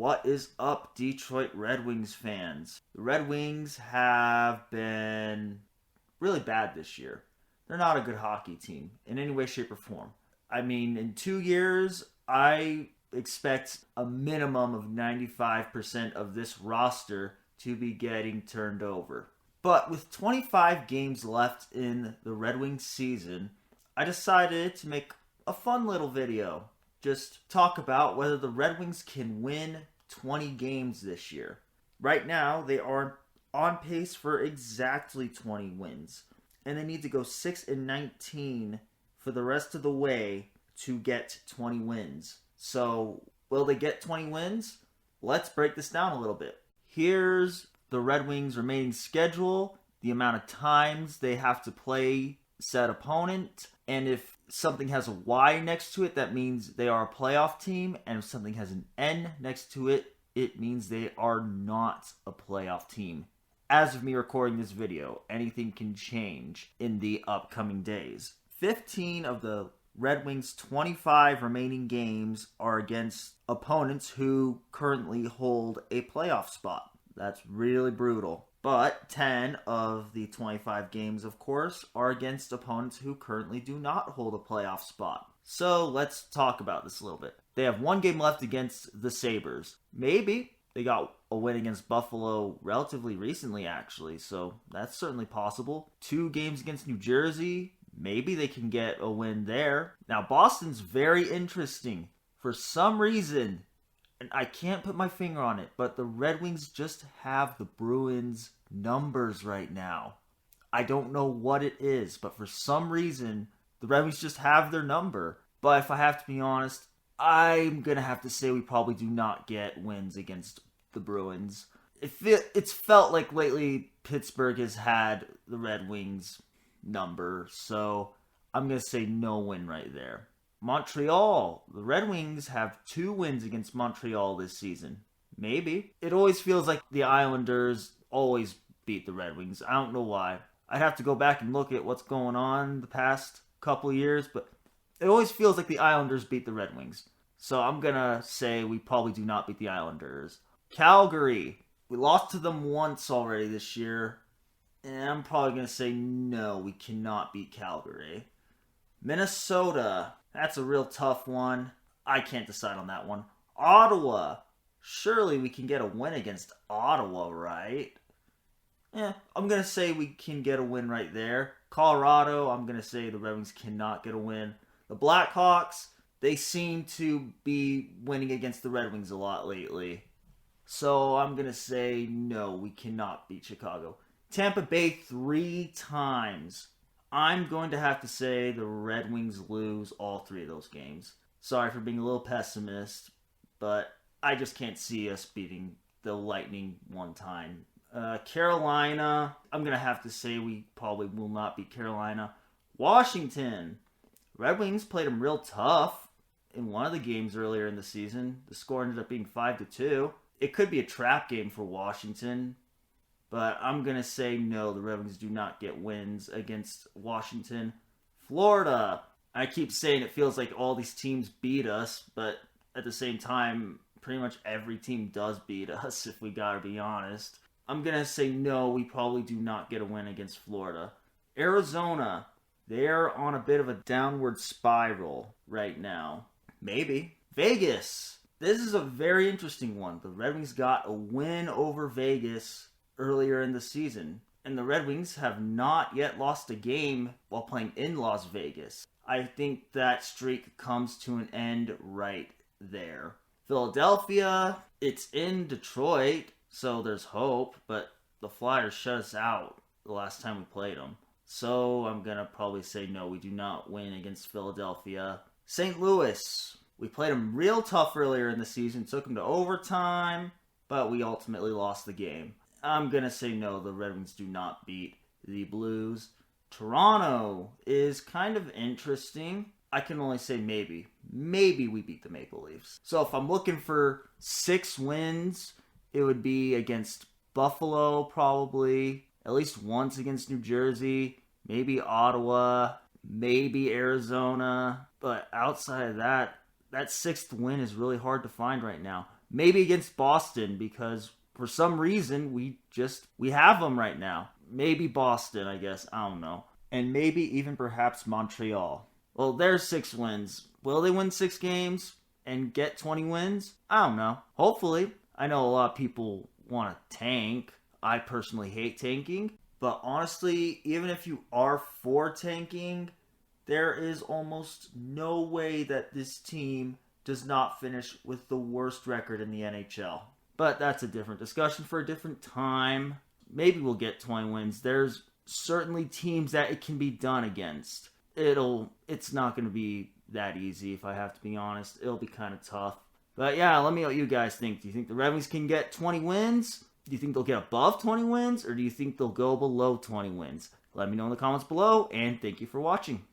What is up, Detroit Red Wings fans? The Red Wings have been really bad this year. They're not a good hockey team in any way, shape, or form. I mean, in 2 years, I expect a minimum of 95% of this roster to be getting turned over. But with 25 games left in the Red Wings season, I decided to make a fun little video. Just talk about whether the Red Wings can win 20 games this year. Right now, they are on pace for exactly 20 wins. And they need to go 6-19 for the rest of the way to get 20 wins. So, will they get 20 wins? Let's break this down a little bit. Here's the Red Wings' remaining schedule, the amount of times they have to play said opponent, and if something has a Y next to it, that means they are a playoff team, and if something has an N next to it, it means they are not a playoff team. As of me recording this video, anything can change in the upcoming days. 15 of the Red Wings' 25 remaining games are against opponents who currently hold a playoff spot. That's really brutal. But 10 of the 25 games, of course, are against opponents who currently do not hold a playoff spot. So let's talk about this a little bit. They have one game left against the Sabres. Maybe they got a win against Buffalo relatively recently, actually, so that's certainly possible. 2 games against New Jersey. Maybe they can get a win there. Now, Boston's very interesting. For some reason, and I can't put my finger on it, but the Red Wings just have the Bruins' numbers right now. I don't know what it is, but for some reason, the Red Wings just have their number. But if I have to be honest, I'm going to have to say we probably do not get wins against the Bruins. It's felt like lately Pittsburgh has had the Red Wings' number, so I'm going to say no win right there. Montreal. The Red Wings have 2 wins against Montreal this season. Maybe. It always feels like the Islanders always beat the Red Wings. I don't know why. I'd have to go back and look at what's going on the past couple of years, but it always feels like the Islanders beat the Red Wings. So I'm going to say we probably do not beat the Islanders. Calgary. We lost to them once already this year. And I'm probably going to say no, we cannot beat Calgary. Minnesota. That's a real tough one. I can't decide on that one. Ottawa. Surely we can get a win against Ottawa, right? I'm going to say we can get a win right there. Colorado, I'm going to say the Red Wings cannot get a win. The Blackhawks, they seem to be winning against the Red Wings a lot lately. So I'm going to say no, we cannot beat Chicago. Tampa Bay 3 times. I'm going to have to say the Red Wings lose all 3 of those games. Sorry for being a little pessimist, but I just can't see us beating the Lightning one time. Carolina, I'm going to have to say we probably will not beat Carolina. Washington, Red Wings played them real tough in one of the games earlier in the season. The score ended up being 5-2. It could be a trap game for Washington. But I'm going to say no, the Red Wings do not get wins against Washington. Florida. I keep saying it feels like all these teams beat us, but at the same time, pretty much every team does beat us, if we gotta be honest. I'm going to say no, we probably do not get a win against Florida. Arizona. They're on a bit of a downward spiral right now. Maybe. Vegas. This is a very interesting one. The Red Wings got a win over Vegas earlier in the season, and the Red Wings have not yet lost a game while playing in Las Vegas. I think that streak comes to an end right there. Philadelphia, it's in Detroit, so there's hope, but the Flyers shut us out the last time we played them. So I'm going to probably say no, we do not win against Philadelphia. St. Louis, we played them real tough earlier in the season, took them to overtime, but we ultimately lost the game. I'm going to say no, the Red Wings do not beat the Blues. Toronto is kind of interesting. I can only say maybe. Maybe we beat the Maple Leafs. So if I'm looking for 6 wins, it would be against Buffalo probably, at least once against New Jersey, maybe Ottawa, maybe Arizona. But outside of that, that 6th win is really hard to find right now. Maybe against Boston, because for some reason we have them right now. Maybe Boston, I guess. I don't know. And maybe even perhaps Montreal. Well, there's 6 wins. Will they win 6 games and get 20 wins? I don't know. Hopefully. I know a lot of people want to tank. I personally hate tanking. But honestly, even if you are for tanking, there is almost no way that this team does not finish with the worst record in the NHL. But that's a different discussion for a different time. Maybe we'll get 20 wins. There's certainly teams that it can be done against. It's not going to be that easy, if I have to be honest. It'll be kind of tough. But yeah, let me know what you guys think. Do you think the Red Wings can get 20 wins? Do you think they'll get above 20 wins? Or do you think they'll go below 20 wins? Let me know in the comments below, and thank you for watching.